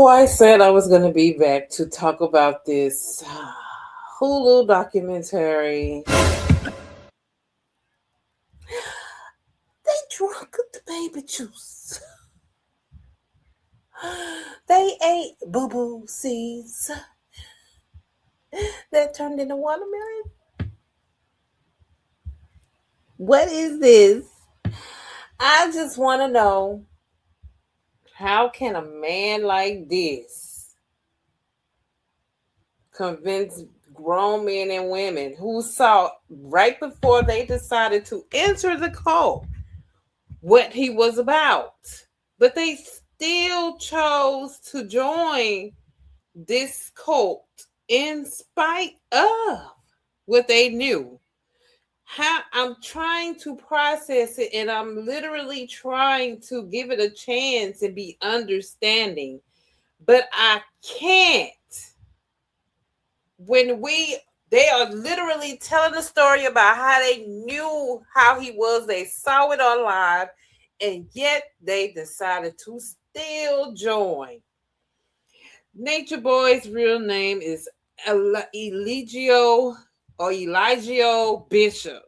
I said I was going to be back to talk about this Hulu documentary. They drunk the baby juice. They ate boo boo seeds that turned into watermelon. What is this? I just want to know, how can a man like this convince grown men and women who saw right before they decided to enter the cult what he was about, but they still chose to join this cult in spite of what they knew? How I'm trying to process it, and I'm literally trying to give it a chance and be understanding, but I can't. When they are literally telling the story about how they knew how he was, they saw it on live, and yet they decided to still join. Nature Boy's real name is Elijah Bishop.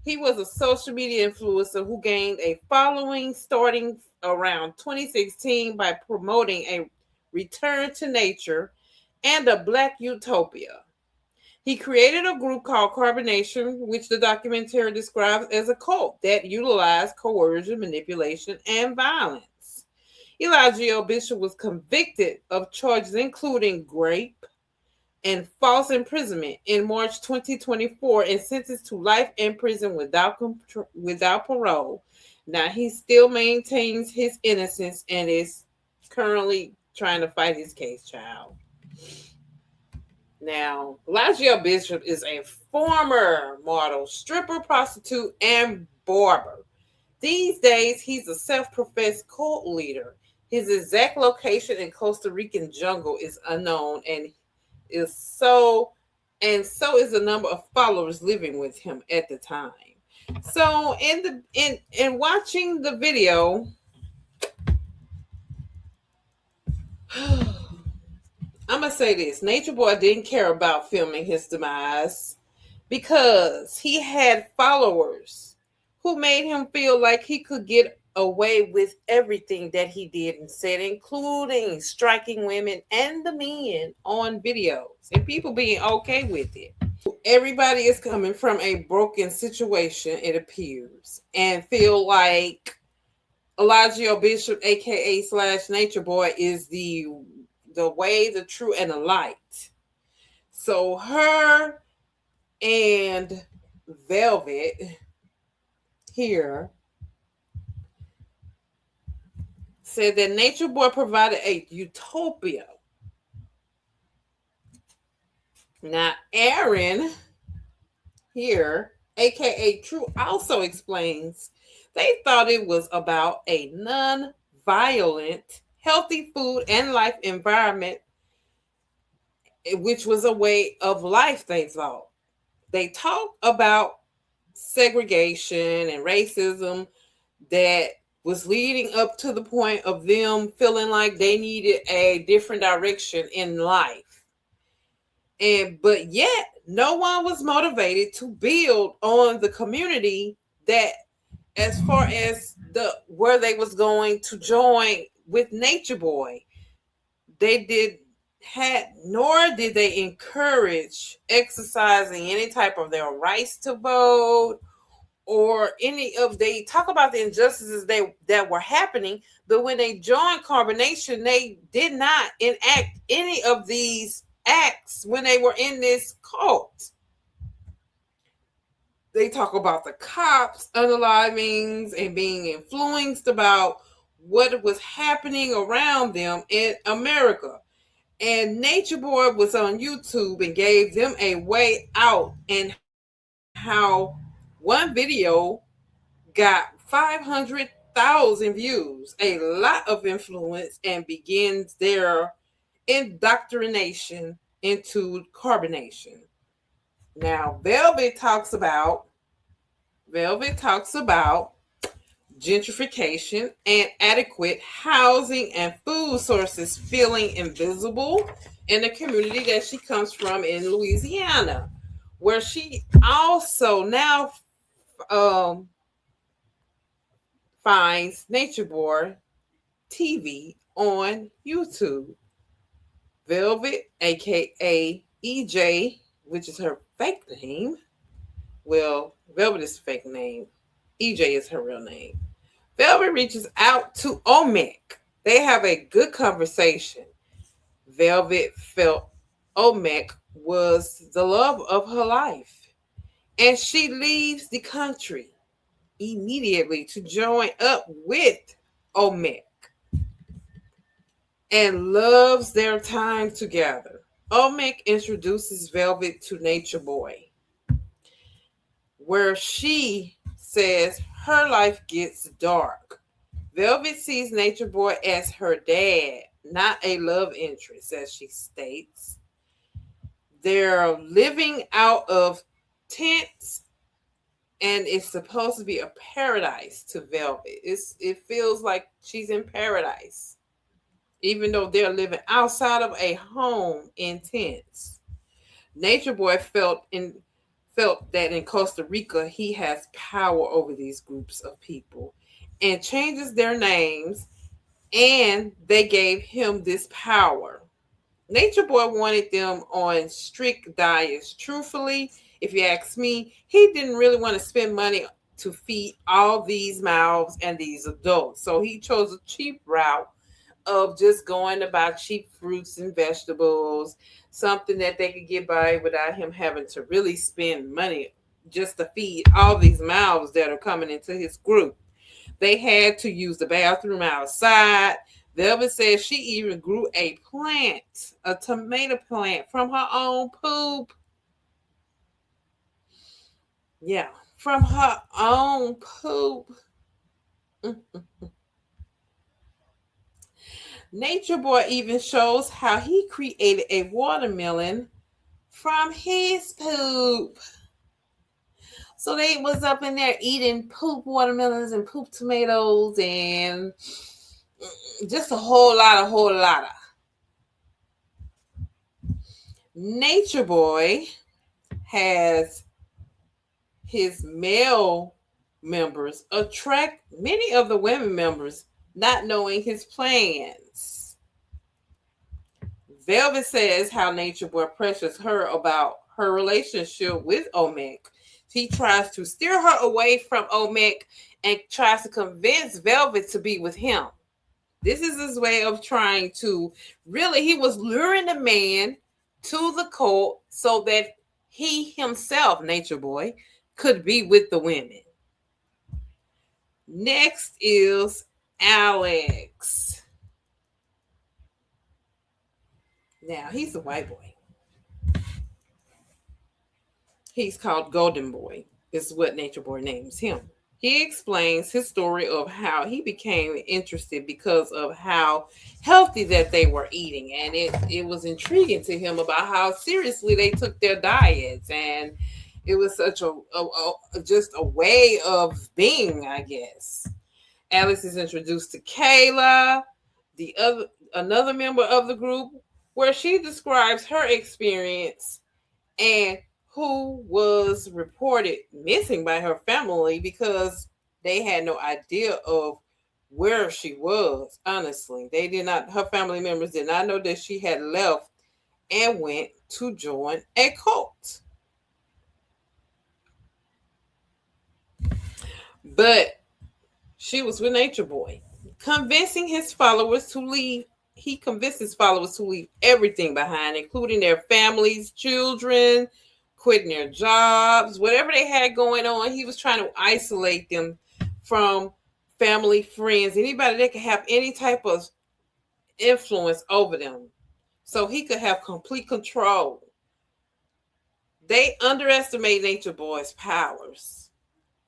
He was a social media influencer who gained a following starting around 2016 by promoting a return to nature and a Black Utopia. He created a group called Carbonation, which the documentary describes as a cult that utilized coercion, manipulation, and violence. Elijah Bishop was convicted of charges including rape and false imprisonment in March 2024 and sentenced to life in prison without parole. Now, he still maintains his innocence and is currently trying to fight his case, child. Now, Elijah Bishop is a former model, stripper, prostitute, and barber. These days, he's a self-professed cult leader. His exact location in Costa Rican jungle is unknown, and so is the number of followers living with him at the time. So, in watching the video, I'm going to say this. Nature Boy didn't care about filming his demise because he had followers who made him feel like he could get away with everything that he did and said, including striking women and the men on videos, and people being okay with it. Everybody is coming from a broken situation, it appears, and feel like Elijah Bishop, aka / Nature Boy, is the way, the truth, and the light. So her and Velvet here said that Nature Boy provided a utopia. Now, Aaron here, aka True, also explains they thought it was about a non-violent, healthy food and life environment, which was a way of life, they thought. They talk about segregation and racism that was leading up to the point of them feeling like they needed a different direction in life. But yet no one was motivated to build on the community that, as far as where they was going to join with Nature Boy, nor did they encourage exercising any type of their rights to vote, or they talk about the injustices that were happening, but when they joined Carbonation, they did not enact any of these acts when they were in this cult. They talk about the cops unalivings and being influenced about what was happening around them in America. And Nature Boy was on YouTube and gave them a way out, and how one video got 500,000 views, a lot of influence, and begins their indoctrination into carbonation. Now, Velvet talks about gentrification, and adequate housing and food sources feeling invisible in the community that she comes from in Louisiana, where she also now um, finds Natureboy TV on YouTube. Velvet, aka EJ, which is her fake name. Well, Velvet is a fake name. EJ is her real name. Velvet reaches out to Omek. They have a good conversation. Velvet felt Omek was the love of her life, and she leaves the country immediately to join up with Omek and loves their time together. Omek introduces Velvet to Natureboy, where she says her life gets dark. Velvet sees Natureboy as her dad, not a love interest, as she states. They're living out of tents, and it's supposed to be a paradise to Velvet. It feels like she's in paradise, even though they're living outside of a home in tents. Natureboy felt that in Costa Rica he has power over these groups of people and changes their names, and they gave him this power. Natureboy wanted them on strict diets. Truthfully, if you ask me, he didn't really want to spend money to feed all these mouths and these adults. So he chose a cheap route of just going to buy cheap fruits and vegetables, something that they could get by without him having to really spend money just to feed all these mouths that are coming into his group. They had to use the bathroom outside. Velvet says she even grew a plant, a tomato plant, from her own poop. Yeah, from her own poop. Natureboy even shows how he created a watermelon from his poop. So they was up in there eating poop watermelons and poop tomatoes and just a whole lot of. Natureboy has his male members attract many of the women members, not knowing his plans. Velvet says how Natureboy pressures her about her relationship with Omek. He tries to steer her away from Omek and tries to convince Velvet to be with him. This is his way of trying to he was luring the man to the cult so that he himself, Natureboy, could be with the women. Next is Alex. Now, he's a white boy. He's called Golden Boy, is what Natureboy names him. He explains his story of how he became interested because of how healthy that they were eating. And it was intriguing to him about how seriously they took their diets. And it was such just a way of being, I guess. Alex is introduced to Kayla, another member of the group, where she describes her experience and who was reported missing by her family because they had no idea of where she was. Honestly, her family members did not know that she had left and went to join a cult. But she was with Natureboy, convincing his followers to leave. He convinced his followers to leave everything behind, including their families, children, quitting their jobs, whatever they had going on. He was trying to isolate them from family, friends, anybody that could have any type of influence over them, so he could have complete control. They underestimate Natureboy's powers.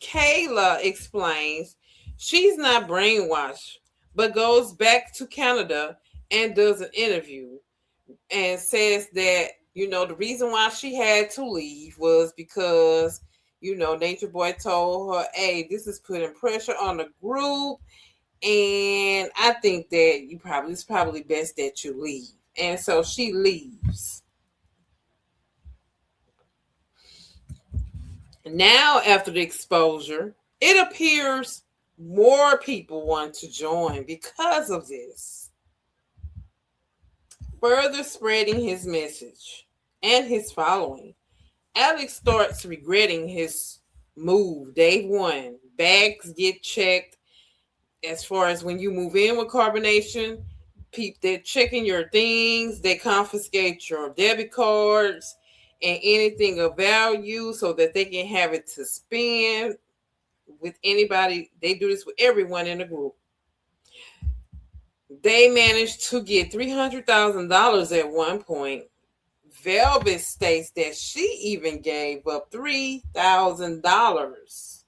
Kayla explains she's not brainwashed, but goes back to Canada and does an interview and says that, the reason why she had to leave was because Nature Boy told her, "Hey, this is putting pressure on the group, and I think that it's probably best that you leave." And so she leaves. Now, after the exposure, it appears more people want to join because of this, further spreading his message and his following. Alex starts regretting his move day one. Bags get checked. As far as when you move in with carbonation, they're checking your things. They confiscate your debit cards and anything of value so that they can have it to spend with anybody. They do this with everyone in the group. They managed to get $300,000 at one point. Velvet states that she even gave up $3,000.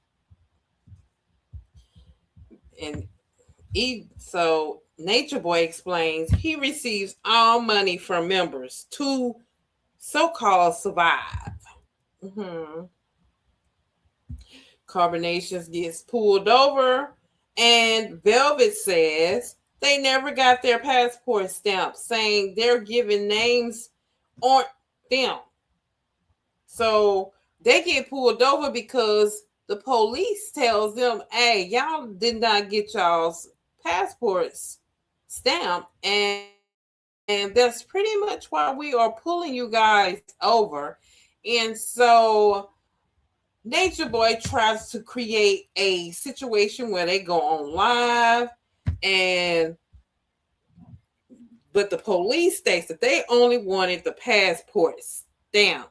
And so Nature Boy explains he receives all money from members to so-called survive. Mm-hmm. Carbonations gets pulled over, and Velvet says they never got their passport stamp, saying they're giving names on them. So they get pulled over because the police tells them, "Hey, y'all did not get y'all's passports stamped, and that's pretty much why we are pulling you guys over." And so Nature Boy tries to create a situation where they go on live, and but the police states that they only wanted the passport stamp.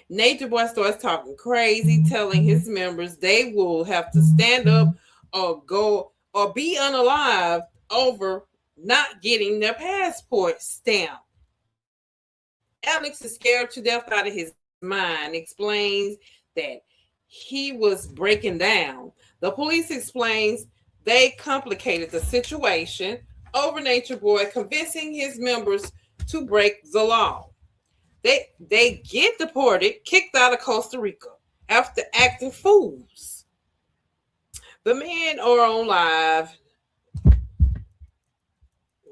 Nature Boy starts talking crazy, telling his members they will have to stand up or go or be unalive over not getting their passport stamped. Alex is scared to death out of his mind, explains that he was breaking down. The police explains they complicated the situation over Nature Boy, convincing his members to break the law. They get deported, kicked out of Costa Rica after acting fools. The men are on live,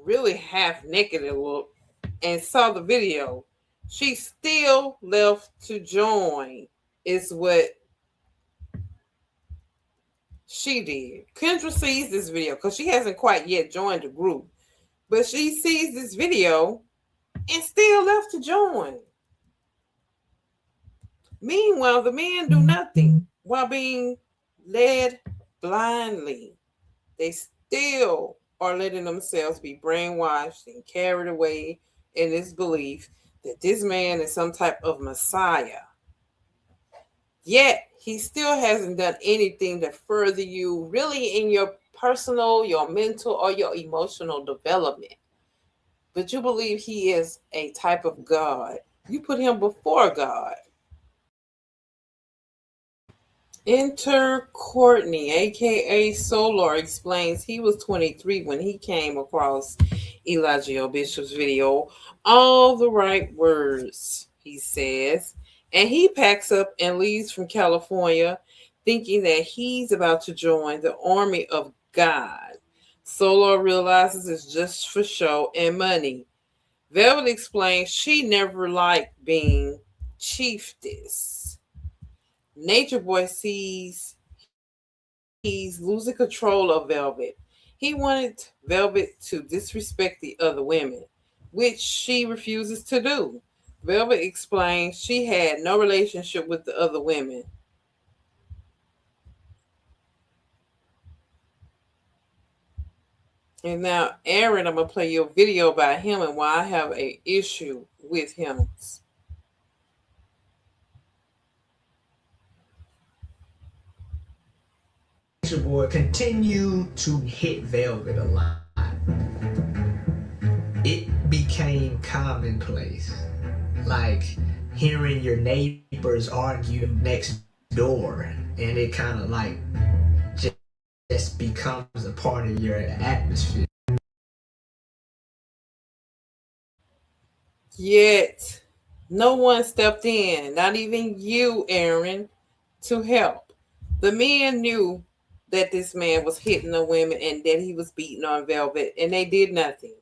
really half naked it looked, and saw the video. She still left to join, is what she did. Kendra sees this video because she hasn't quite yet joined the group, but she sees this video and still left to join. Meanwhile, the men do nothing while being led blindly. They still are letting themselves be brainwashed and carried away in this belief that this man is some type of messiah. Yet, he still hasn't done anything to further you really in your personal, your mental, or your emotional development. But you believe he is a type of God. You put him before God. Enter Courtney, aka Solar, explains he was 23 when he came across Elijah Bishop's video. All the right words, he says. And he packs up and leaves from California, thinking that he's about to join the army of God. Solar realizes it's just for show and money. Velvet explains she never liked being chiefess. Nature Boy sees he's losing control of Velvet. He wanted Velvet to disrespect the other women, which she refuses to do. Velvet explains she had no relationship with the other women. And now, Aaron, I'm going to play you a video about him and why I have an issue with him. Boy continue to hit Velvet a lot. It became commonplace, like hearing your neighbors argue next door, and it kind of like just becomes a part of your atmosphere. Yet, no one stepped in, not even you, Aaron. to help. The men knew that this man was hitting the women and that he was beating on Velvet, and they did nothing.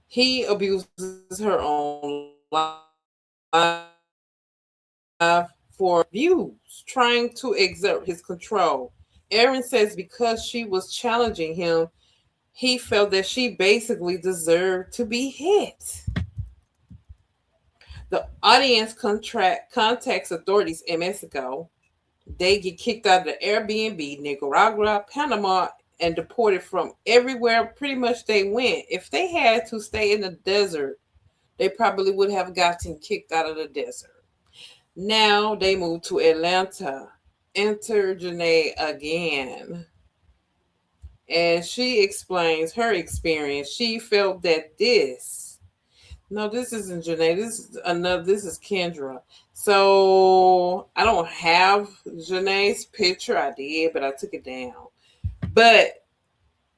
He abuses her on live for views, trying to exert his control. Aaron says because she was challenging him, he felt that she basically deserved to be hit. The audience contacts authorities in Mexico. They get kicked out of the Airbnb, Nicaragua, Panama, and deported from everywhere pretty much they went. If they had to stay in the desert, they probably would have gotten kicked out of the desert. Now they moved to Atlanta. Enter Janae again. And she explains her experience. She felt that this. No, this isn't Janae. This is another. This is Kendra. So I don't have Janae's picture. I did, but I took it down. But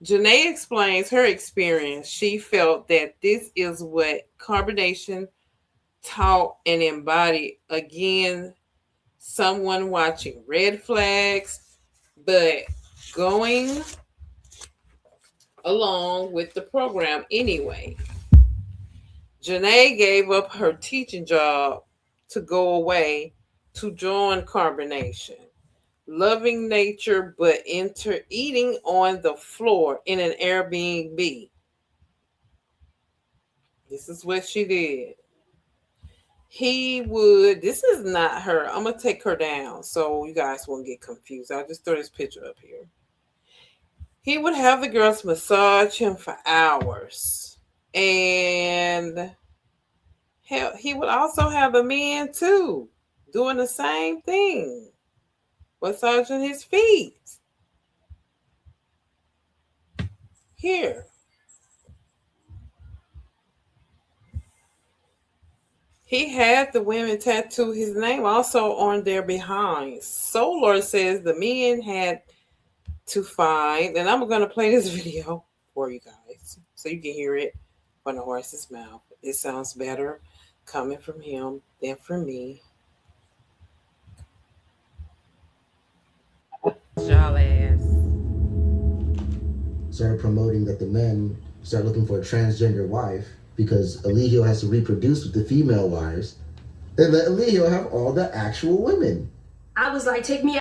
Janae explains her experience. She felt that this is what carbonation taught and embodied. Again, someone watching red flags, but going along with the program anyway. Janae gave up her teaching job to go away to join carbonation. Loving nature, but enter eating on the floor in an Airbnb. This is what she did. He would, this is not her. I'm going to take her down so you guys won't get confused. I'll just throw this picture up here. He would have the girls massage him for hours. And hell, he would also have the men too doing the same thing, massaging his feet. Here. He had the women tattoo his name also on their behinds. Solar says the men had to find, and I'm going to play this video for you guys so you can hear it from the horse's mouth. It sounds better coming from him than from me. Y'all ass. Started promoting that the men start looking for a transgender wife because Eligio has to reproduce with the female wives and let Eligio have all the actual women. I was like, take me out.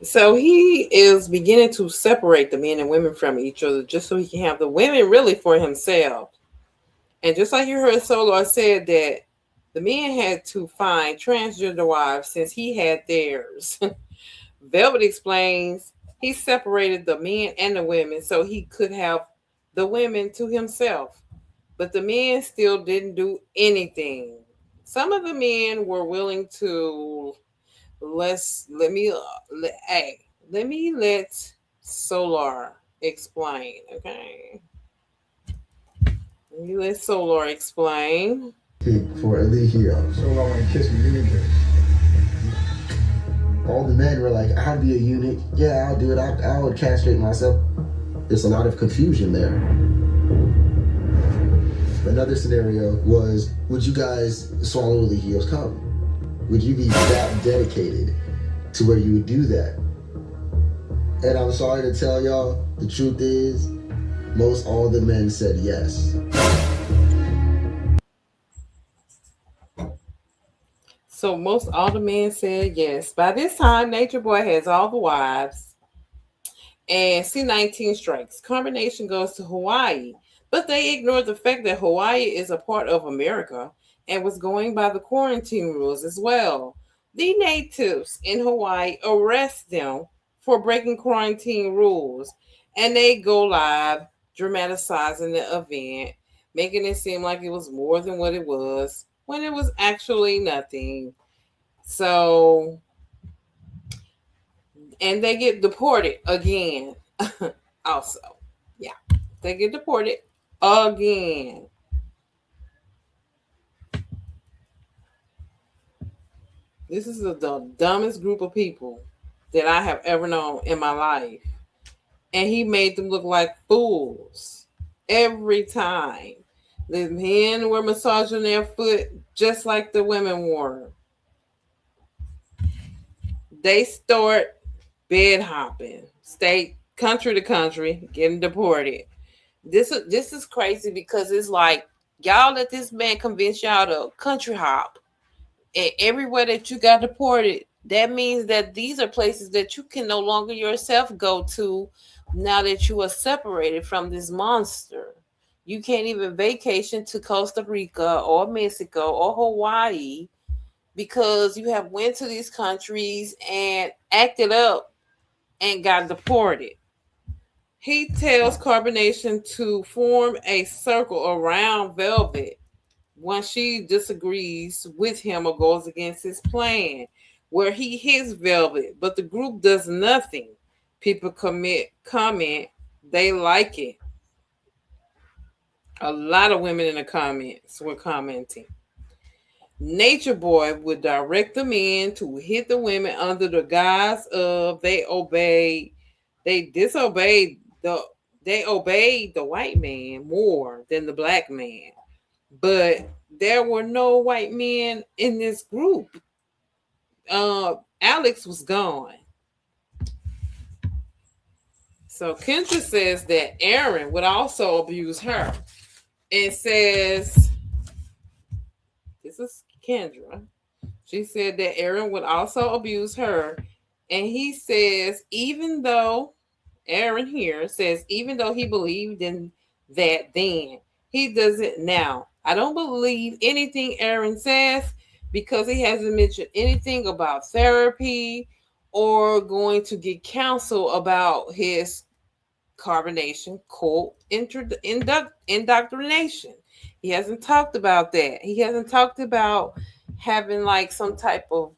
So he is beginning to separate the men and women from each other just so he can have the women really for himself. And just like you heard Solar said that the men had to find transgender wives since he had theirs. Velvet explains he separated the men and the women so he could have the women to himself. But the men still didn't do anything. Some of the men were willing to let Solar explain, okay? Let me let Solar explain. For Eligio. Solar want to kiss me, you need to. All the men were like, I'll be a eunuch. Yeah, I'll do it. I would castrate myself. There's a lot of confusion there. Another scenario was, would you guys swallow Eligio's cum? Would you be that dedicated to where you would do that? And I'm sorry to tell y'all, the truth is, most all the men said yes. So most all the men said yes. By this time, Natureboy has all the wives. And C-19 strikes. Combination goes to Hawaii. But they ignore the fact that Hawaii is a part of America and was going by the quarantine rules as well. The natives in Hawaii arrest them for breaking quarantine rules. And they go live, dramatizing the event, making it seem like it was more than what it was, when it was actually nothing. So, and they get deported again. Also, yeah, they get deported again. This is the dumbest group of people that I have ever known in my life. And he made them look like fools every time. The men were massaging their foot just like the women were. They start bed hopping, state country to country, getting deported. This is crazy because it's like y'all let this man convince y'all to country hop, and everywhere that you got deported, that means that these are places that you can no longer yourself go to now that you are separated from this monster. You can't even vacation to Costa Rica or Mexico or Hawaii because you have went to these countries and acted up and got deported. He tells Carbonation to form a circle around Velvet when she disagrees with him or goes against his plan, where he hits Velvet, but the group does nothing. People comment, they like it. A lot of women in the comments were commenting. Nature Boy would direct the men to hit the women under the guise of they disobeyed they obeyed the white man more than the black man. But there were no white men in this group. Alex was gone. So Kendra says that Aaron would also abuse her. And says, this is Kendra. She said that Aaron would also abuse her. And he says, even though Aaron here says, even though he believed in that then, he doesn't now. I don't believe anything Aaron says because he hasn't mentioned anything about therapy or going to get counsel about his carbonation cult indoctrination. He hasn't talked about that. He hasn't talked about having like some type of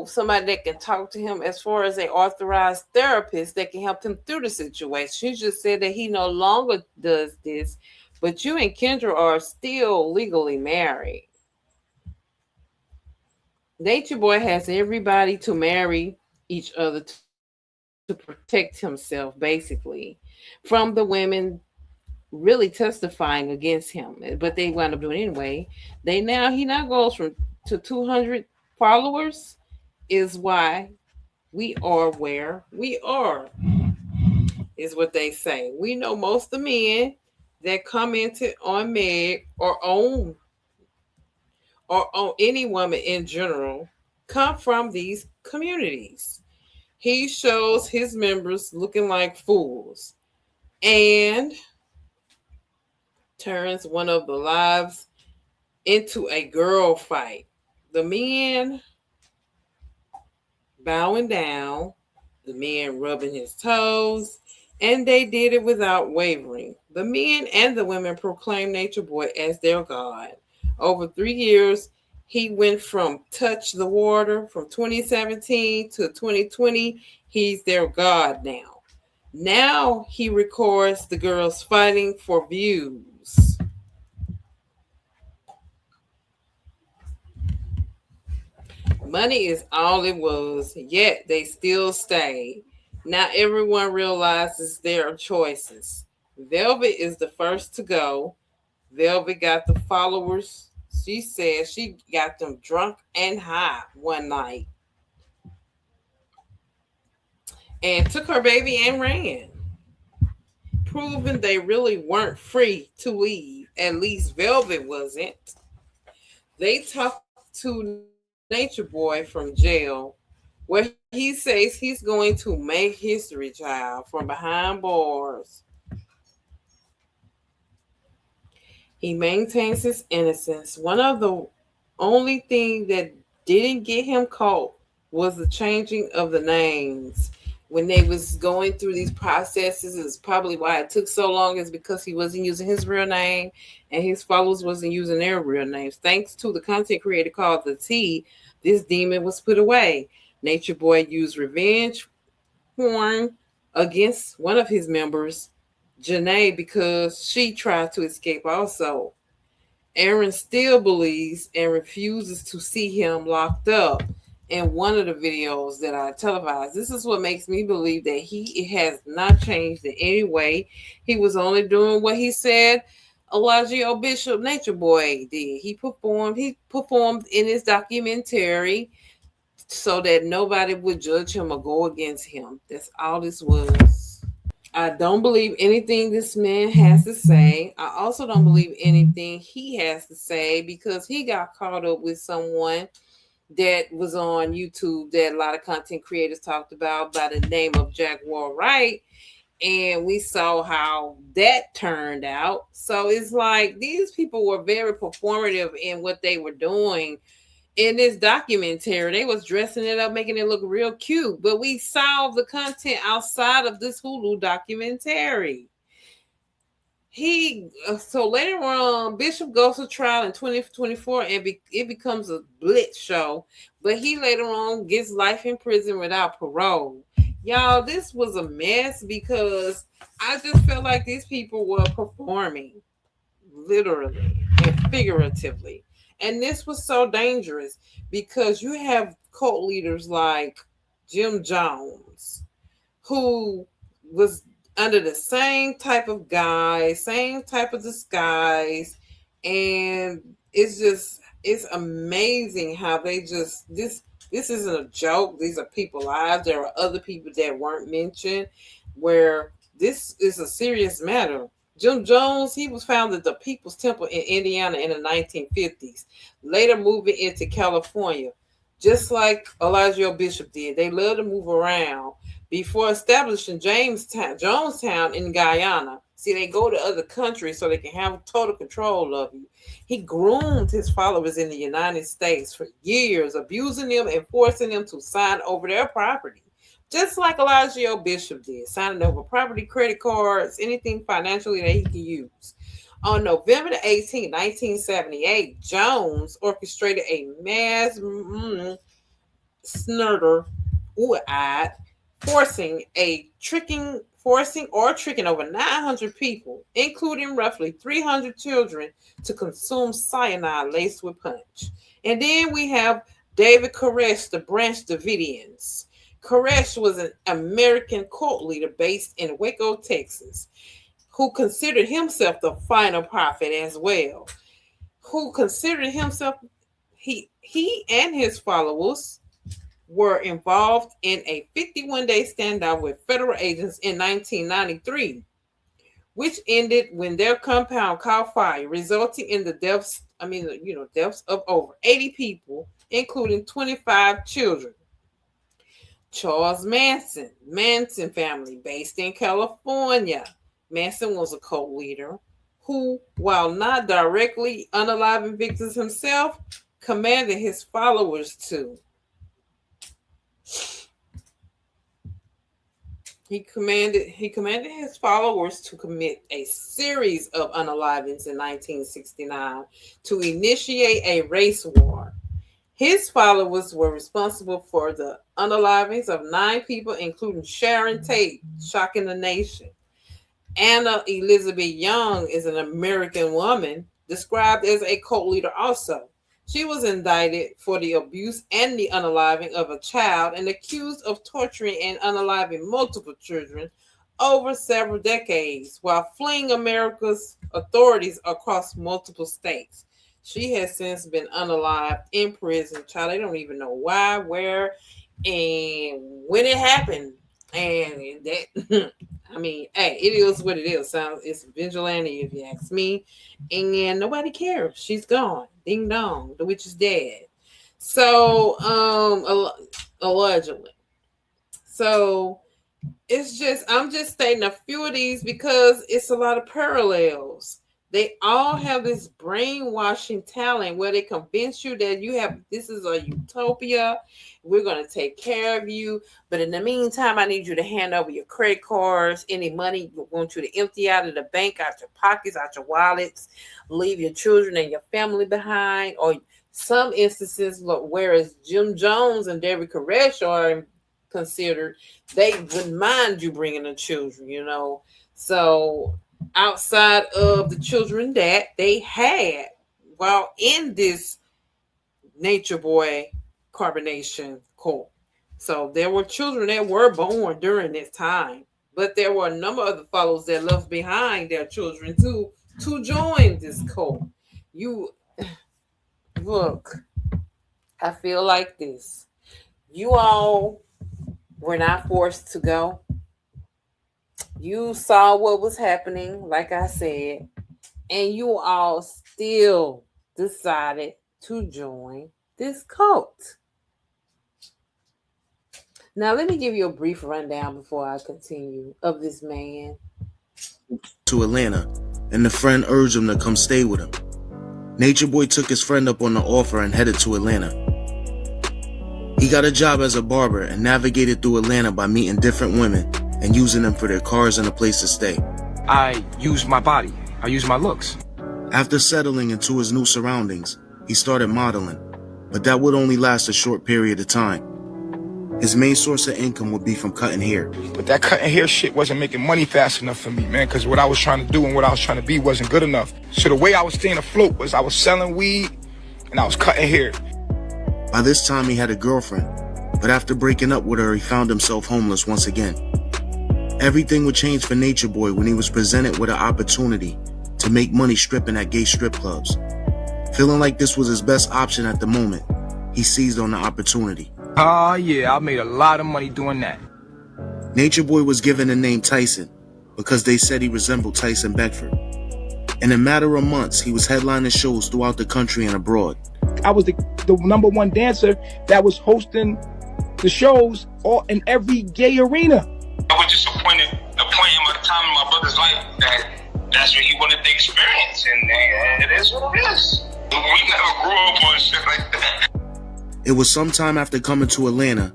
somebody that can talk to him as far as an authorized therapist that can help him through the situation. He just said that he no longer does this, but you and Kendra are still legally married. Nature Boy has everybody to marry each other to protect himself, basically, from the women really testifying against him. But they wound up doing it anyway. He now goes from to 200 followers is why we are where we are, is what they say. We know most of the men that commented on Meg or on any woman in general come from these communities. He shows his members looking like fools and turns one of the lives into a girl fight. The men bowing down, the men rubbing his toes, and they did it without wavering. The men and the women proclaimed Nature Boy as their God. Over 3 years, he went from Touch the Water from 2017 to 2020. He's their God now. Now he records the girls fighting for views. Money is all it was, yet they still stayed. Now everyone realizes their choices. Velvet is the first to go. Velvet got the followers. She said she got them drunk and high one night and took her baby and ran, proving they really weren't free to leave. At least Velvet wasn't. They talked to Nature Boy from jail, where he says he's going to make history, child, from behind bars. He maintains his innocence. One of the only thing that didn't get him caught was the changing of the names. When they was going through these processes, is probably why it took so long, is because he wasn't using his real name and his followers wasn't using their real names. Thanks to the content creator called The T, this demon was put away. Nature Boy used revenge porn against one of his members, Janae, because she tried to escape also. Aaron still believes and refuses to see him locked up in one of the videos that I televised. This is what makes me believe that he has not changed in any way. He was only doing what he said Elijah Bishop Nature Boy did. He performed in his documentary so that nobody would judge him or go against him. That's all this was. I don't believe anything this man has to say. I also don't believe anything he has to say because he got caught up with someone that was on YouTube that a lot of content creators talked about by the name of Jaguar Wright. And we saw how that turned out. So it's like these people were very performative in what they were doing in this documentary. They was dressing it up, making it look real cute. But we saw the content outside of this Hulu documentary. So later on, Bishop goes to trial in 2024, and it becomes a blitz show. But he later on gets life in prison without parole. Y'all, this was a mess because I just felt like these people were performing, literally and figuratively. And this was so dangerous because you have cult leaders like Jim Jones, who was under the same type of guise, same type of disguise. And it's amazing how they just, this isn't a joke. These are people's lives. There are other people that weren't mentioned where this is a serious matter. Jim Jones, he was found at the People's Temple in Indiana in the 1950s, later moving into California, just like Elijah Bishop did. They love to move around before establishing Jonestown in Guyana. See, they go to other countries so they can have total control of you. He groomed his followers in the United States for years, abusing them and forcing them to sign over their property. Just like Elijah Bishop did, signing over property, credit cards, anything financially that he could use. On November 18, 1978, Jones orchestrated a mass snurder, forcing or tricking over 900 people, including roughly 300 children, to consume cyanide laced with punch. And then we have David Koresh, the Branch Davidians. Koresh was an American cult leader based in Waco, Texas, who considered himself the final prophet as well. He and his followers were involved in a 51-day standoff with federal agents in 1993, which ended when their compound caught fire, resulting in the deaths of over 80 people, including 25 children. Charles Manson family, based in California. Manson was a cult leader who, while not directly unaliving victims himself, commanded his followers to. He commanded his followers to commit a series of unalivings in 1969 to initiate a race war. His followers were responsible for the unalivings of 9 people, including Sharon Tate, shocking the nation. Anna Elizabeth Young is an American woman described as a cult leader also. She was indicted for the abuse and the unaliving of a child and accused of torturing and unaliving multiple children over several decades while fleeing America's authorities across multiple states. She has since been unalived in prison. Child, they don't even know why, where, and when it happened. And that, I mean, hey, it is what it is. It's vigilante, if you ask me. And nobody cares. She's gone. Ding dong. The witch is dead. So, allegedly. So, I'm just stating a few of these because it's a lot of parallels. They all have this brainwashing talent where they convince you that this is a utopia. We're going to take care of you. But in the meantime, I need you to hand over your credit cards, any money we want you to empty out of the bank, out your pockets, out your wallets, leave your children and your family behind. Or some instances, whereas Jim Jones and David Koresh are considered, they wouldn't mind you bringing the children, So outside of the children that they had while in this Natureboy carbonation cult. So there were children that were born during this time, but there were a number of the followers that left behind their children to join this cult. You look, I feel like this. You all were not forced to go. You saw what was happening, like I said, and you all still decided to join this cult. Now, let me give you a brief rundown before I continue of this man. To Atlanta, and the friend urged him to come stay with him. Natureboy took his friend up on the offer and headed to Atlanta. He got a job as a barber and navigated through Atlanta by meeting different women and using them for their cars and a place to stay. I use my body. I use my looks. After settling into his new surroundings, he started modeling, but that would only last a short period of time. His main source of income would be from cutting hair. But that cutting hair shit wasn't making money fast enough for me, man, because what I was trying to do and what I was trying to be wasn't good enough. So the way I was staying afloat was I was selling weed and I was cutting hair. By this time, he had a girlfriend, but after breaking up with her, he found himself homeless once again. Everything would change for Natureboy when he was presented with an opportunity to make money stripping at gay strip clubs. Feeling like this was his best option at the moment, he seized on the opportunity. Yeah, I made a lot of money doing that. Natureboy was given the name Tyson because they said he resembled Tyson Beckford. In a matter of months, he was headlining shows throughout the country and abroad. I was the number one dancer that was hosting the shows all in every gay arena. I was just appointed at a time in my brother's life that's what he wanted to experience, and it is what it is. We never grew up on shit like that. It was sometime after coming to Atlanta,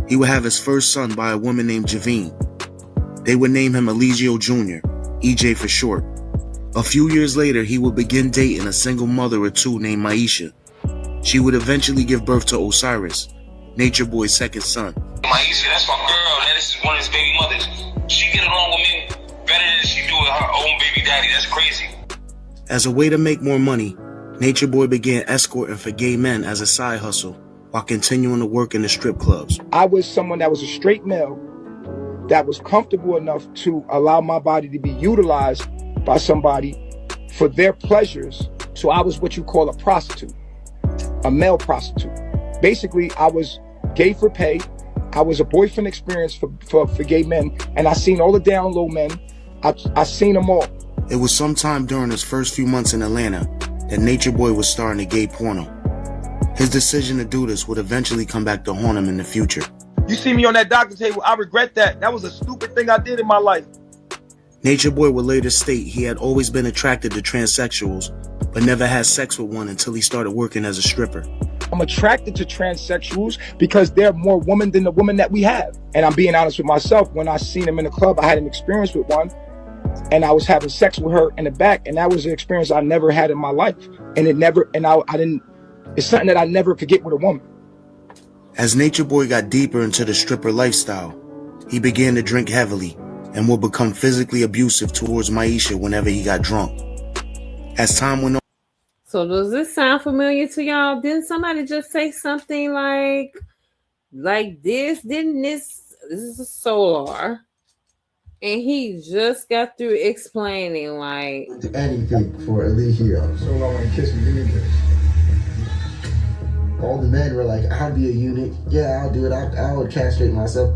he would have his first son by a woman named Javine. They would name him Eligio Jr., EJ for short. A few years later, he would begin dating a single mother of two named Maisha. She would eventually give birth to Osiris, Natureboy's second son. Maisha, that's my girl, man. This is one of his baby mothers. She get along with me better than she do with her own baby daddy. That's crazy. As a way to make more money, Natureboy began escorting for gay men as a side hustle while continuing to work in the strip clubs. I was someone that was a straight male that was comfortable enough to allow my body to be utilized by somebody for their pleasures. So I was what you call a prostitute, a male prostitute. Basically, I was gay for pay. I was a boyfriend experience for gay men, and I seen all the down low men. I seen them all. It was sometime during his first few months in Atlanta that Natureboy was starring in gay porno. His decision to do this would eventually come back to haunt him in the future. You see me on that doctor table, I regret that. That was a stupid thing I did in my life. Natureboy would later state he had always been attracted to transsexuals, but never had sex with one until he started working as a stripper. I'm attracted to transsexuals because they're more women than the women that we have. And I'm being honest with myself. When I seen them in the club, I had an experience with one, and I was having sex with her in the back, and that was an experience I never had in my life. And it's something that I never could get with a woman. As Natureboy got deeper into the stripper lifestyle, he began to drink heavily and would become physically abusive towards Maisha whenever he got drunk. As time went on. So does this sound familiar to y'all? Didn't somebody just say something like this? Didn't this is a Solar, and he just got through explaining like anything for Eligio. So long and kiss me, give me this. All the men were like, I'll be a eunuch. Yeah, I'll do it. I'll castrate myself.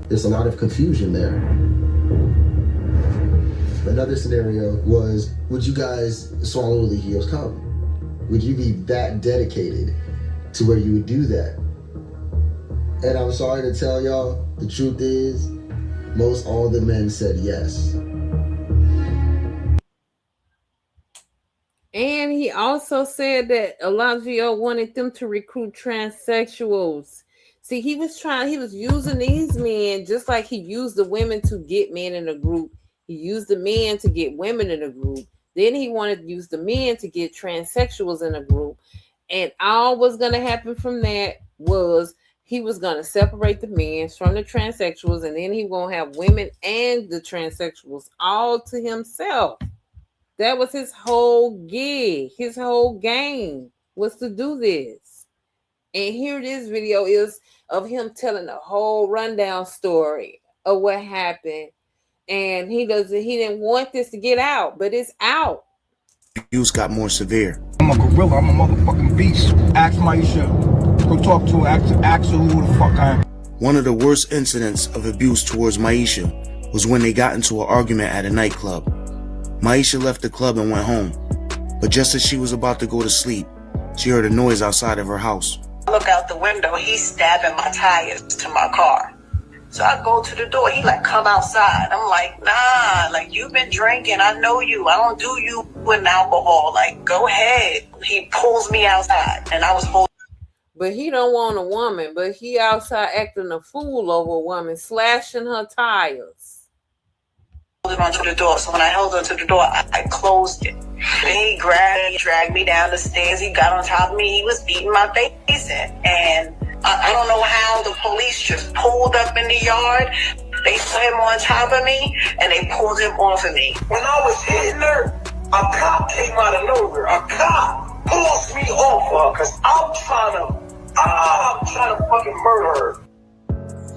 There's a lot of confusion there. Another scenario was, would you guys swallow Eligio's cum? Would you be that dedicated to where you would do that? And I'm sorry to tell y'all, the truth is, most all the men said yes. And he also said that Eligio wanted them to recruit transsexuals. See, he was using these men just like he used the women to get men in a group. He used the men to get women in a group. Then he wanted to use the men to get transsexuals in a group. And all was going to happen from that was he was going to separate the men from the transsexuals, and then he was going to have women and the transsexuals all to himself. That was his whole gig. His whole game was to do this. And here this video is of him telling a whole rundown story of what happened. And he didn't want this to get out, but it's out. Abuse got more severe. I'm a gorilla, I'm a motherfucking beast. Ask Maisha. Go go talk to her, ask her who the fuck I am. One of the worst incidents of abuse towards Maisha was when they got into an argument at a nightclub. Maisha left the club and went home, but just as she was about to go to sleep, she heard a noise outside of her house. I look out the window, he's stabbing my tires to my car. So I go to the door, he like, come outside. I'm like, nah, like, you've been drinking, I know you, I don't do you with alcohol, like, go ahead. He pulls me outside, and I was holding. But he don't want a woman, but he outside acting a fool over a woman, slashing her tires. Onto the door, so when I held onto the door, I closed it. Then he grabbed me, dragged me down the stairs, he got on top of me, he was beating my face in, and I don't know how the police just pulled up in the yard. They put him on top of me, and they pulled him off of me. When I was hitting her, a cop came out of nowhere. A cop pulls me off her, because I'm trying to fucking murder her.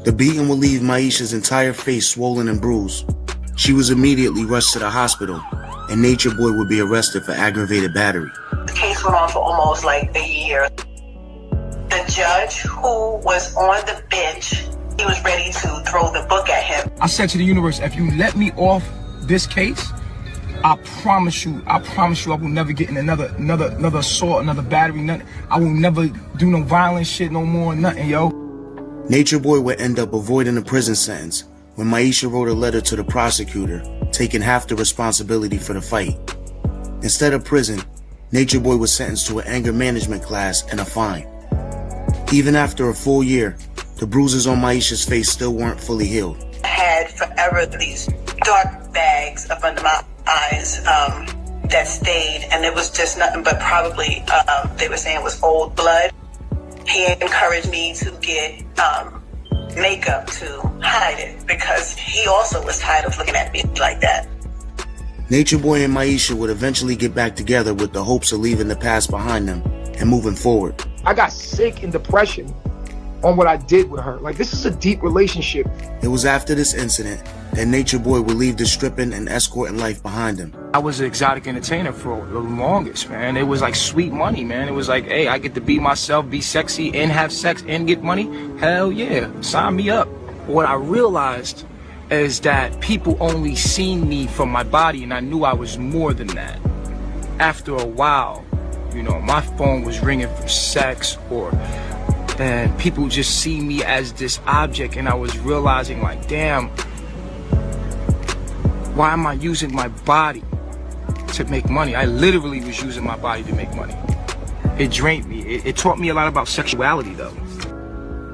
The beating would leave Maisha's entire face swollen and bruised. She was immediately rushed to the hospital, and Natureboy would be arrested for aggravated battery. The case went on for almost like a year. The judge who was on the bench, he was ready to throw the book at him. I said to the universe, if you let me off this case, I promise you, I will never get in another assault, another battery, nothing. I will never do no violent shit no more, nothing, yo. Natureboy would end up avoiding a prison sentence when Maisha wrote a letter to the prosecutor, taking half the responsibility for the fight. Instead of prison, Natureboy was sentenced to an anger management class and a fine. Even after a full year, the bruises on Maisha's face still weren't fully healed. I had forever these dark bags up under my eyes that stayed, and it was just nothing but probably, they were saying it was old blood. He encouraged me to get makeup to hide it, because he also was tired of looking at me like that. Natureboy and Maisha would eventually get back together with the hopes of leaving the past behind them and moving forward. I got sick in depression on what I did with her. Like, this is a deep relationship. It was after this incident that Natureboy would leave the stripping and escorting life behind him. I was an exotic entertainer for the longest, man. It was like sweet money, man. It was like, hey, I get to be myself, be sexy, and have sex, and get money. Hell yeah, sign me up. What I realized is that people only seen me from my body, and I knew I was more than that. After a while, you know, my phone was ringing for sex, and people just see me as this object, and I was realizing, like, damn, why am I using my body to make money? I literally was using my body to make money. It drained me. It taught me a lot about sexuality, though.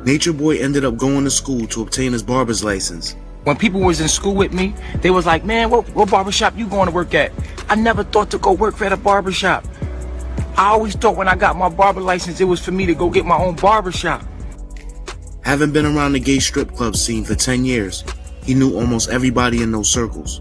Natureboy ended up going to school to obtain his barber's license. When people was in school with me, they was like, man, what barbershop you going to work at? I never thought to go work at a barbershop. I always thought when I got my barber license, it was for me to go get my own barbershop. Having been around the gay strip club scene for 10 years, he knew almost everybody in those circles.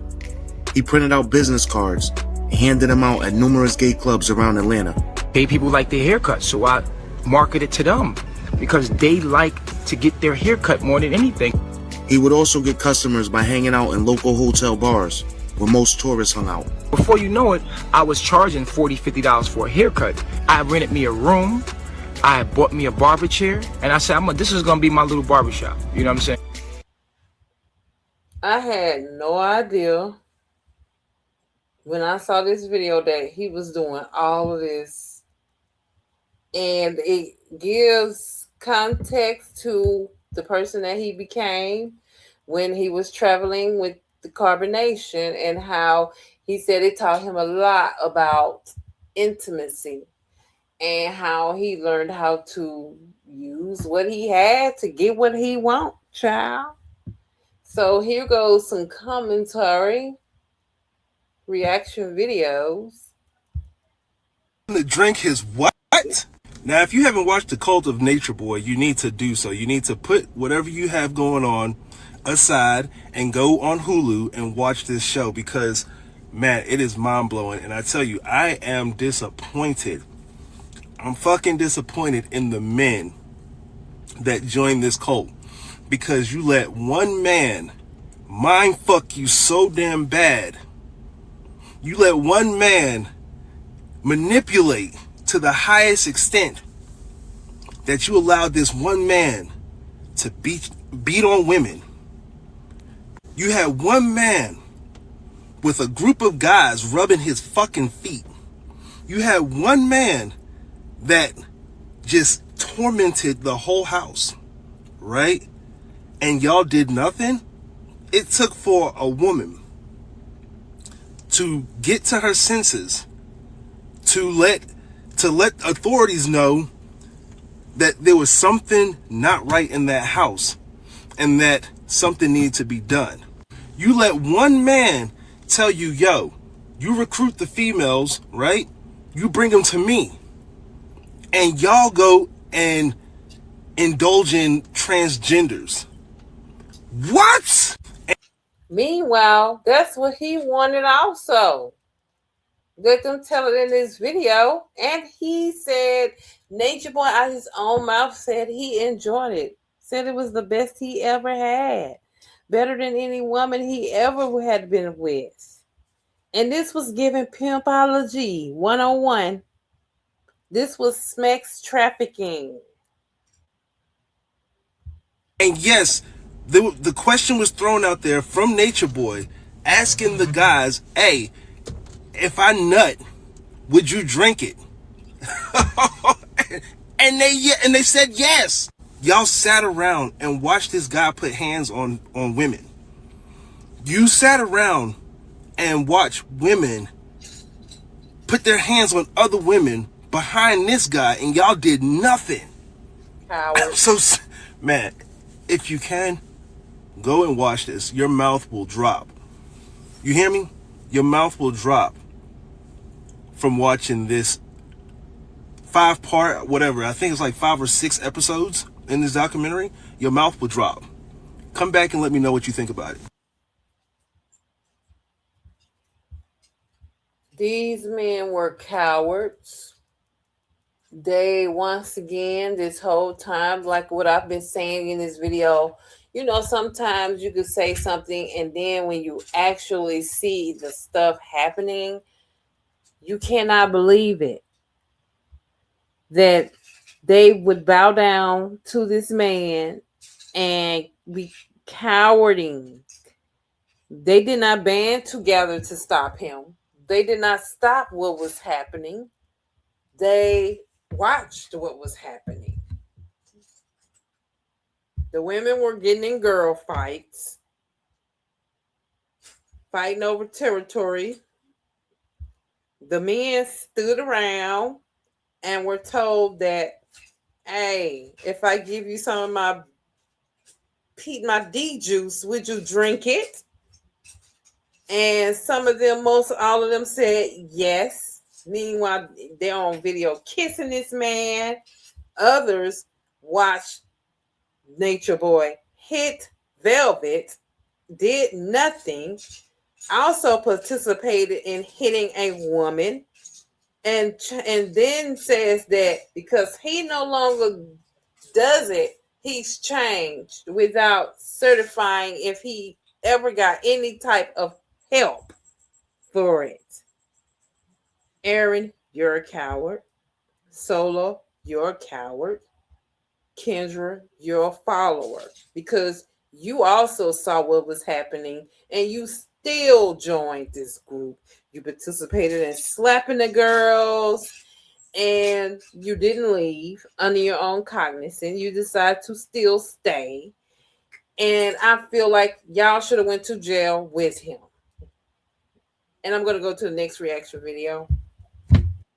He printed out business cards and handed them out at numerous gay clubs around Atlanta. Gay people like their haircut, so I marketed to them because they like to get their haircut more than anything. He would also get customers by hanging out in local hotel bars where most tourists hung out. Before you know it, I was charging $40, $50 for a haircut. I rented me a room, I bought me a barber chair, and I said, this is gonna be my little barbershop. You know what I'm saying? I had no idea when I saw this video that he was doing all of this. And it gives context to the person that he became when he was traveling with the carbonation, and how he said it taught him a lot about intimacy and how he learned how to use what he had to get what he want, child. So here goes some commentary, reaction videos. To drink his what? Now, if you haven't watched The Cult of Natureboy, you need to do so. You need to put whatever you have going on aside and go on Hulu and watch this show, because, man, it is mind-blowing. And I tell you, I am disappointed. I'm fucking disappointed in the men that joined this cult, because you let one man mind fuck you so damn bad. You let one man manipulate to the highest extent that you allowed this one man to beat on women. You had one man with a group of guys rubbing his fucking feet. You had one man that just tormented the whole house, right? And y'all did nothing. It took for a woman to get to her senses, to let authorities know that there was something not right in that house and that something needed to be done. You let one man tell you, yo, you recruit the females, right? You bring them to me. And y'all go and indulge in transgenders. What? Meanwhile, that's what he wanted also. Let them tell it in this video. And he said, Natureboy out his own mouth said he enjoyed it. Said it was the best he ever had. Better than any woman he ever had been with. And this was given Pimpology 101. This was sex trafficking. And yes, the question was thrown out there from Natureboy, asking the guys, hey, if I nut, would you drink it? and they said yes. Y'all sat around and watched this guy put hands on women. You sat around and watched women put their hands on other women behind this guy, and y'all did nothing. So, man, if you can, go and watch this. Your mouth will drop. You hear me? Your mouth will drop from watching this 5-part, whatever. I think it's like 5 or 6 episodes in this documentary. Your mouth will drop. Come back and let me know what you think about it. These men were cowards. They, once again, this whole time, like what I've been saying in this video, you know, sometimes you could say something and then when you actually see the stuff happening, you cannot believe it. That they would bow down to this man and be cowarding. They did not band together to stop him. They did not stop what was happening. They watched what was happening. The women were getting in girl fights, fighting over territory. The men stood around and were told that, hey, if I give you some of my D juice, would you drink it? And some of them, all of them said yes. Meanwhile, they're on video kissing this man. Others watched Natureboy hit Velvet, did nothing. Also participated in hitting a woman. And then says that because he no longer does it, he's changed without certifying if he ever got any type of help for it. Aaron, you're a coward. Solo, you're a coward. Kendra, you're a follower because you also saw what was happening and you still joined this group. You participated in slapping the girls and you didn't leave under your own cognizance. You decided to still stay. And I feel like y'all should have went to jail with him. And I'm going to go to the next reaction video.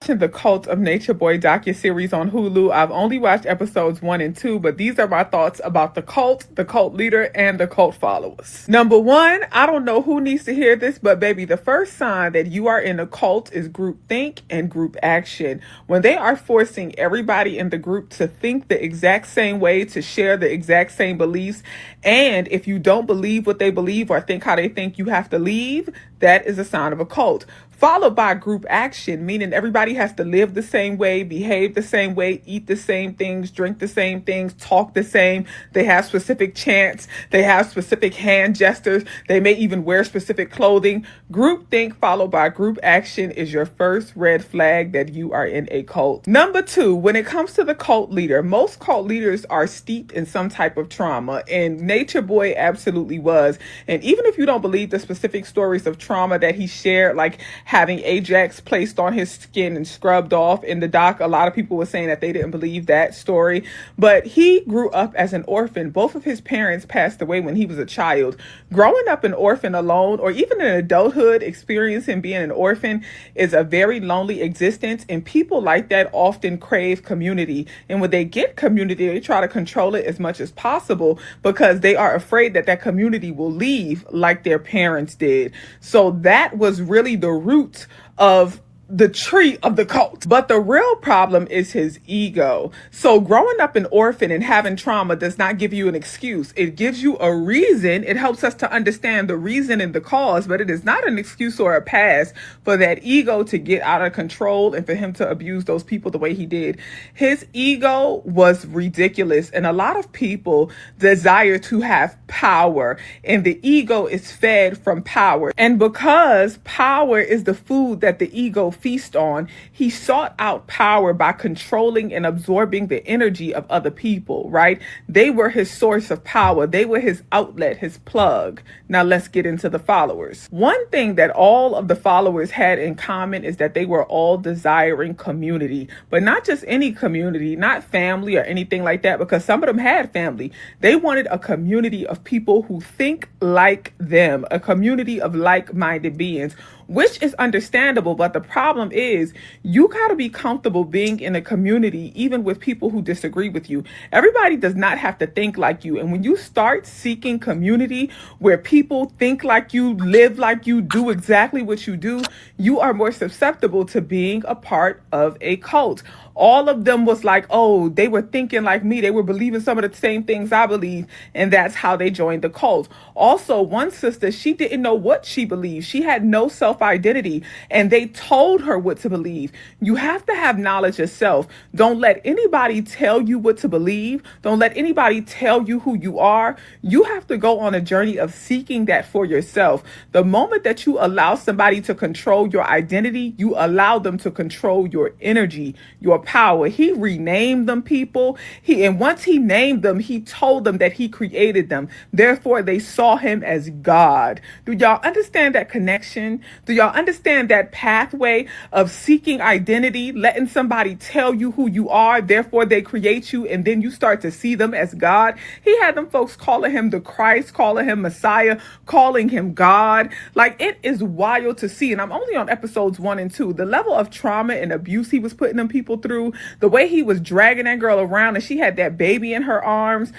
The Cult of Natureboy docuseries on Hulu. I've only watched episodes 1 and 2, but these are my thoughts about the cult leader, and the cult followers. Number 1, I don't know who needs to hear this, but baby, the first sign that you are in a cult is group think and group action. When they are forcing everybody in the group to think the exact same way, to share the exact same beliefs, and if you don't believe what they believe or think how they think, you have to leave, that is a sign of a cult. followed by group action, meaning everybody has to live the same way, behave the same way, eat the same things, drink the same things, talk the same. They have specific chants. They have specific hand gestures. They may even wear specific clothing. Groupthink followed by group action is your first red flag that you are in a cult. Number 2, when it comes to the cult leader, most cult leaders are steeped in some type of trauma, and Natureboy absolutely was. And even if you don't believe the specific stories of trauma that he shared, like having Ajax placed on his skin and scrubbed off in the doc, a lot of people were saying that they didn't believe that story. But he grew up as an orphan. Both of his parents passed away when he was a child. Growing up an orphan alone, or even in adulthood, experiencing being an orphan is a very lonely existence. And people like that often crave community. And when they get community, they try to control it as much as possible because they are afraid that that community will leave like their parents did. So that was really the root of the tree of the cult. But the real problem is his ego. So growing up an orphan and having trauma does not give you an excuse. It gives you a reason. It helps us to understand the reason and the cause, but it is not an excuse or a pass for that ego to get out of control and for him to abuse those people the way he did. His ego was ridiculous, and a lot of people desire to have power, and the ego is fed from power. And because power is the food that the ego feast on, he sought out power by controlling and absorbing the energy of other people, right? They were his source of power. They were his outlet, his plug. Now let's get into the followers. One thing that all of the followers had in common is that they were all desiring community, but not just any community, not family or anything like that, because some of them had family. They wanted a community of people who think like them, a community of like-minded beings, which is understandable. But the problem is you got to be comfortable being in a community, even with people who disagree with you. Everybody does not have to think like you. And when you start seeking community where people think like you, live like you, do exactly what you do, you are more susceptible to being a part of a cult. All of them was like, oh, they were thinking like me. They were believing some of the same things I believe. And that's how they joined the cult. Also, one sister, she didn't know what she believed. She had no self-identity, and they told her what to believe. You have to have knowledge yourself. Don't let anybody tell you what to believe. Don't let anybody tell you who you are. You have to go on a journey of seeking that for yourself. The moment that you allow somebody to control your identity, you allow them to control your energy, your power. He renamed them people. And once he named them, he told them that he created them. Therefore, they saw him as God. Do y'all understand that connection? Do y'all understand that pathway of seeking identity, letting somebody tell you who you are, therefore they create you, and then you start to see them as God? He had them folks calling him the Christ, calling him Messiah, calling him God. Like, it is wild to see. And I'm only on episodes 1 and 2. The level of trauma and abuse he was putting them people through, the way he was dragging that girl around and she had that baby in her arms.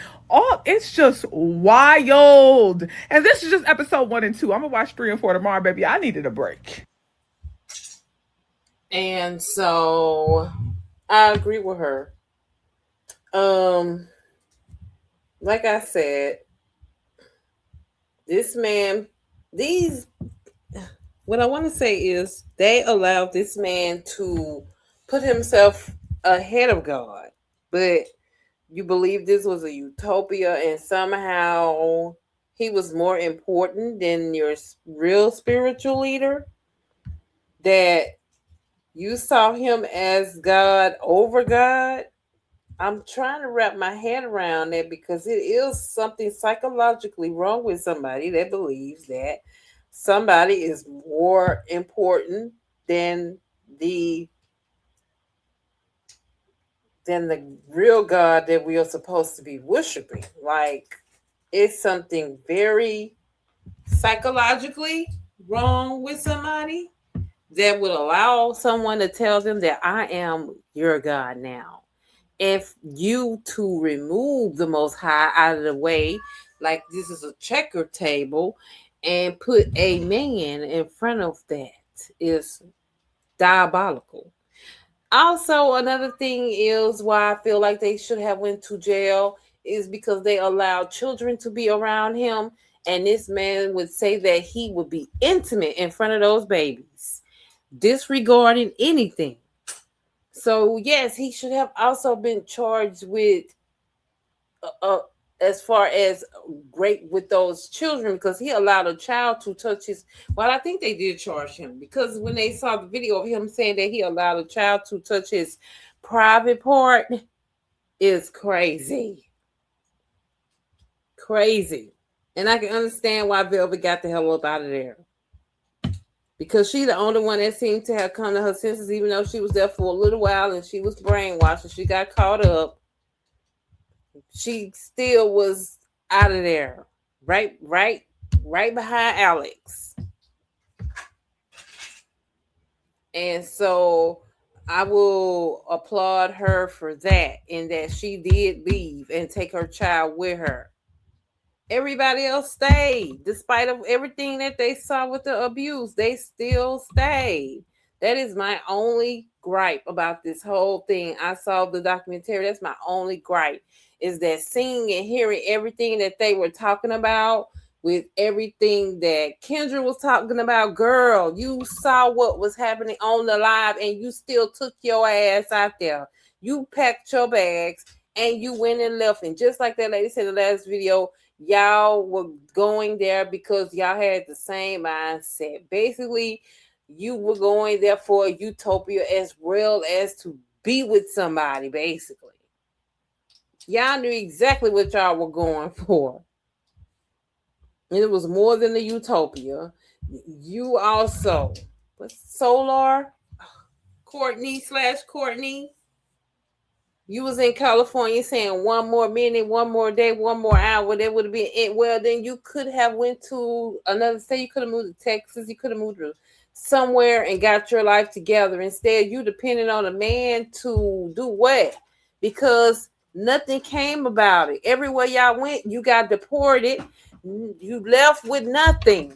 It's just wild. And this is just episode 1 and 2. I'm gonna watch 3 and 4 tomorrow, baby. I needed a break. And so I agree with her. Like I said, this man, what I want to say is they allowed this man to put himself ahead of God. But you believe this was a utopia and somehow he was more important than your real spiritual leader? That you saw him as God over God? I'm trying to wrap my head around that, because it is something psychologically wrong with somebody that believes that somebody is more important than the real God that we are supposed to be worshiping. Like, it's something very psychologically wrong with somebody that would allow someone to tell them that I am your God now. If you to remove the Most High out of the way, like this is a checker table, and put a man in front of that is diabolical. Also, another thing is why I feel like they should have went to jail is because they allowed children to be around him, and this man would say that he would be intimate in front of those babies. disregarding anything. So yes, he should have also been charged with as far as great with those children, because he allowed a child to touch his. Well, I think they did charge him, because when they saw the video of him saying that he allowed a child to touch his private part, is crazy. Crazy. And I can understand why Velvet got the hell up out of there, because she's the only one that seemed to have come to her senses, even though she was there for a little while and she was brainwashed and she got caught up. She still was out of there, right behind Alex. And so I will applaud her for that, in that she did leave and take her child with her. Everybody else stayed, despite of everything that they saw with the abuse. They still stayed. That is my only gripe about this whole thing. I saw the documentary. That's my only gripe, is that seeing and hearing everything that they were talking about, with everything that Kendra was talking about. Girl, you saw what was happening on the live and you still took your ass out there. You packed your bags and you went and left. And just like that lady said in the last video, y'all were going there because y'all had the same mindset. Basically, you were going there for a utopia as well as to be with somebody, basically. Y'all knew exactly what y'all were going for. And it was more than the utopia. You also, Solar, Courtney, you was in California saying 1 more minute, 1 more day, 1 more hour, that would have been it. Well, then you could have went to another state. You could have moved to Texas. You could have moved to somewhere and got your life together. Instead, you depended on a man to do what? Because nothing came about it. Everywhere y'all went, you got deported. You left with nothing.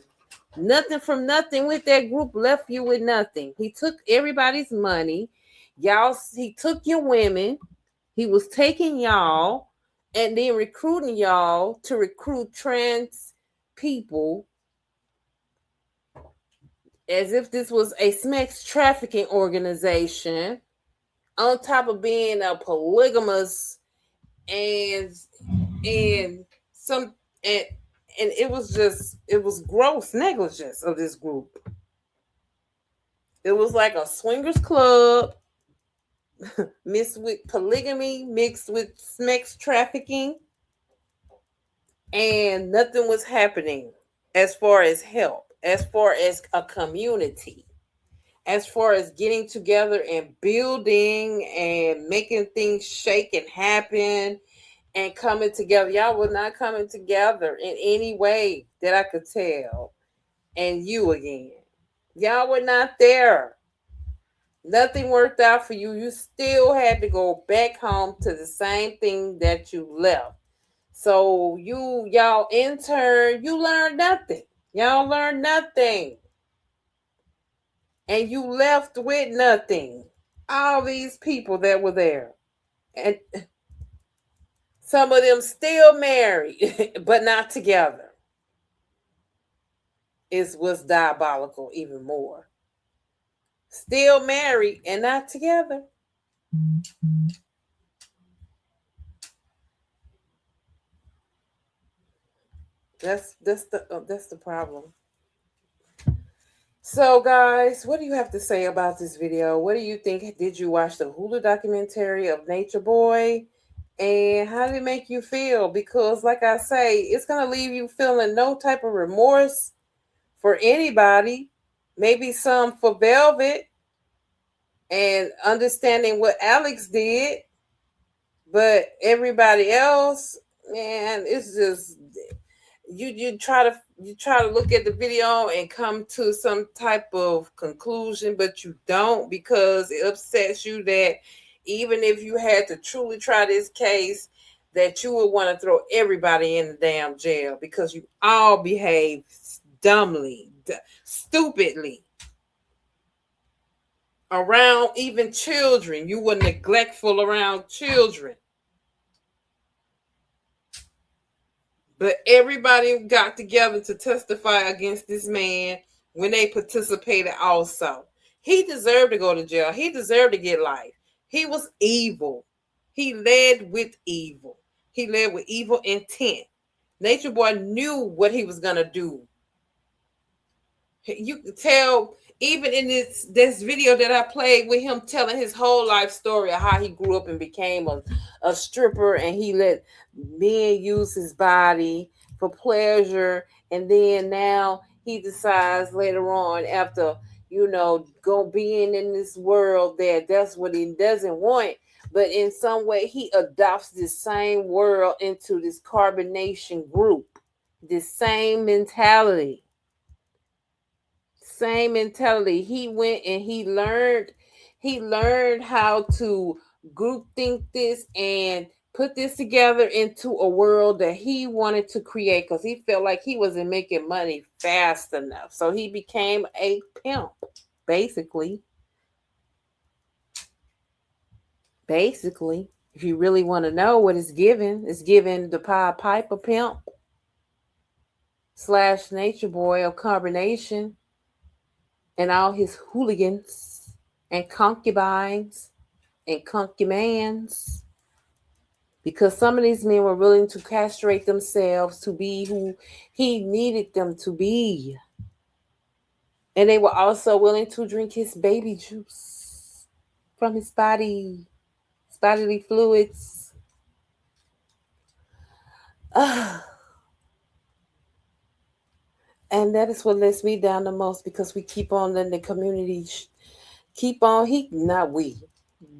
Nothing from nothing with that group, left you with nothing. He took everybody's money. He took your women. He was taking y'all and then recruiting y'all to recruit trans people, as if this was a sex trafficking organization, on top of being a polygamous and it was gross negligence of this group. It was like a swingers club mixed with polygamy, mixed with sex trafficking, and nothing was happening as far as help, as far as a community, as far as getting together and building and making things shake and happen and coming together. Y'all were not coming together in any way that I could tell. And you again, y'all were not there. Nothing worked out for you. You still had to go back home to the same thing that you left. So y'all intern, you learned nothing. Y'all learned nothing. And you left with nothing. All these people that were there. And some of them still married, but not together. It was diabolical even more. Still married and not together. That's the problem. So, guys, what do you have to say about this video? What do you think? Did you watch the Hulu documentary of Natureboy? And how did it make you feel? Because, like I say, it's going to leave you feeling no type of remorse for anybody. Maybe some for Velvet and understanding what Alex did. But everybody else, man, it's just... You try to look at the video and come to some type of conclusion, but you don't, because it upsets you that even if you had to truly try this case, that you would want to throw everybody in the damn jail because you all behave dumbly, stupidly around even children. You were neglectful around children. But everybody got together to testify against this man when they participated also. He deserved to go to jail. He deserved to get life. He was evil. He led with evil. He led with evil intent. Nature Boy knew what he was gonna do. You could tell even in this video that I played with him telling his whole life story of how he grew up and became a stripper, and he let men use his body for pleasure, and then now he decides later on, after go being in this world, that that's what he doesn't want. But in some way he adopts this same world into this carbonation group, this same mentality. He went and he learned how to group think this and put this together into a world that he wanted to create, because he felt like he wasn't making money fast enough. So he became a pimp, basically. If you really want to know what it's given the Pied Piper pimp / Nature Boy of carbonation, and all his hooligans and concubines and concubines, because some of these men were willing to castrate themselves to be who he needed them to be. And they were also willing to drink his baby juice from his bodily fluids. And that is what lets me down the most, because we keep on letting the community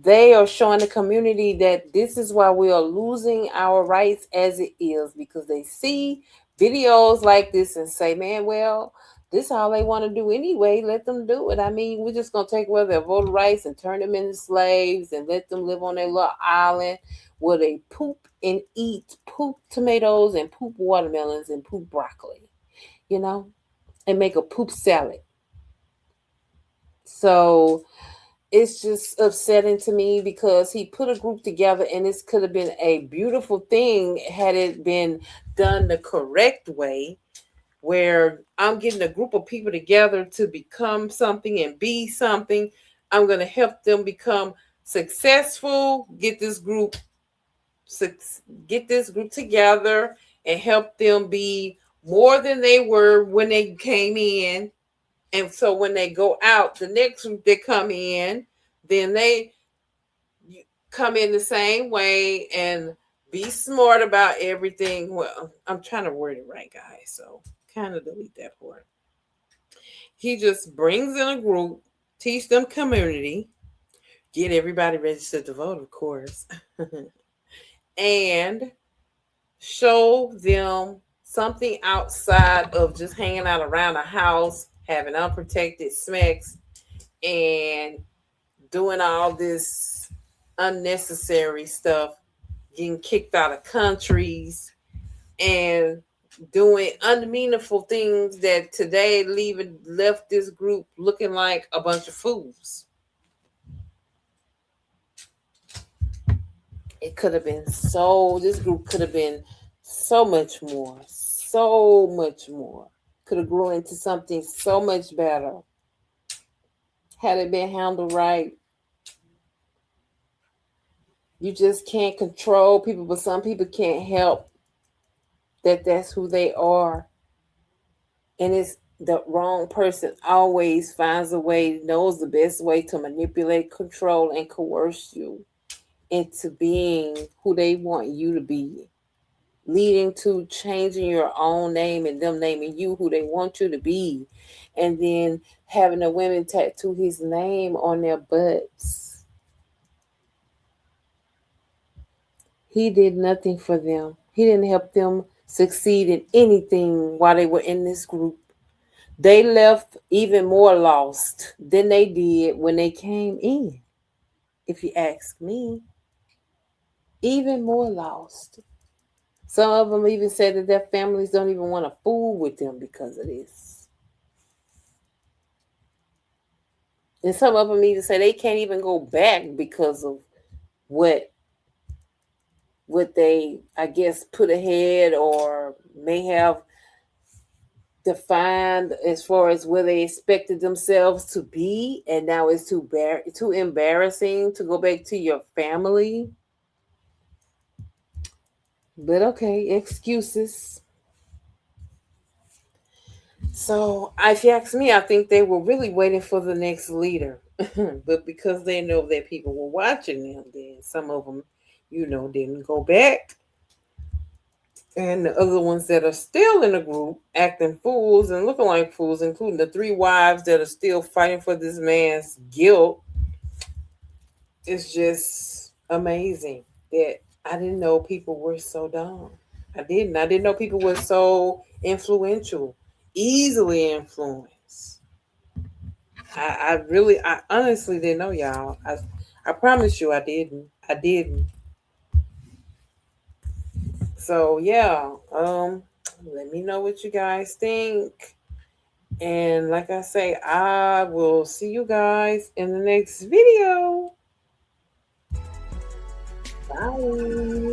they are showing the community that this is why we are losing our rights as it is, because they see videos like this and say, man, well, this is all they want to do anyway. Let them do it. I mean, we're just going to take away their voter rights and turn them into slaves and let them live on their little island where they poop and eat poop tomatoes and poop watermelons and poop broccoli, and make a poop salad. So it's just upsetting to me, because he put a group together, and this could have been a beautiful thing had it been done the correct way, where I'm getting a group of people together to become something and be something. I'm going to help them become successful, get this group together and help them be more than they were when they came in. And so when they go out, the next group that come in, then they come in the same way and be smart about everything. Well, I'm trying to word it right, guys, so kind of delete that part. He just brings in a group, teach them community, get everybody registered to vote, of course, and show them something outside of just hanging out around the house, having unprotected sex, and doing all this unnecessary stuff, getting kicked out of countries, and doing unmeaningful things that today left this group looking like a bunch of fools. This group could have been so much more. Could have grown into something so much better had it been handled right. You just can't control people, but some people can't help that's who they are. And it's the wrong person always finds a way, knows the best way to manipulate, control, and coerce you into being who they want you to be, leading to changing your own name and them naming you who they want you to be, and then having the women tattoo his name on their butts. He did nothing for them. He didn't help them succeed in anything while they were in this group. They left even more lost than they did when they came in, if you ask me. Even more lost. Some of them even said that their families don't even want to fool with them because of this. And some of them even say they can't even go back because of what they, I guess, put ahead or may have defined as far as where they expected themselves to be, and now it's too embarrassing to go back to your family. But okay, excuses. So, if you ask me, I think they were really waiting for the next leader. But because they know that people were watching them, then some of them, didn't go back. And the other ones that are still in the group acting fools and looking like fools, including the 3 wives that are still fighting for this man's guilt, it's just amazing that I didn't know people were so dumb. I didn't. I didn't know people were so influential, easily influenced. I honestly didn't know, y'all. I promise you I didn't. I didn't. So yeah, let me know what you guys think. And like I say, I will see you guys in the next video. Bye.